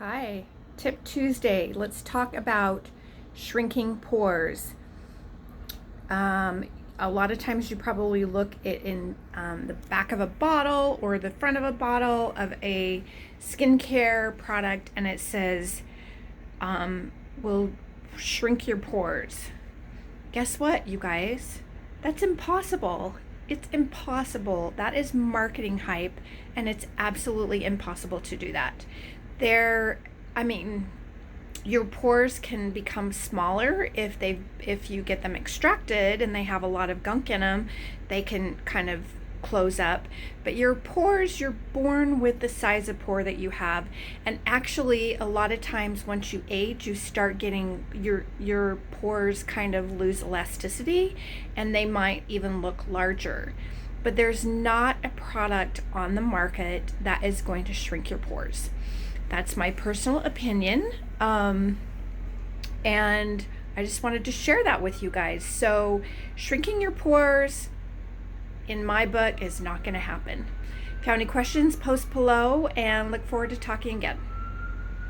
Hi, Tip Tuesday. Let's talk about shrinking pores. A lot of times you probably look in the back of a bottle or the front of a bottle of a skincare product and it says, will shrink your pores. Guess what, you guys? That's impossible. It's impossible. That is marketing hype, and it's absolutely impossible to do that. There, I mean, your pores can become smaller if you get them extracted and they have a lot of gunk in them. They can kind of close up, but your pores, you're born with the size of pore that you have. And actually, a lot of times once you age, you start getting your pores kind of lose elasticity, and they might even look larger. But there's not a product on the market that is going to shrink your pores. That's my personal opinion. And I just wanted to share that with you guys. So shrinking your pores, in my book, is not going to happen. If you have any questions, post below, and look forward to talking again.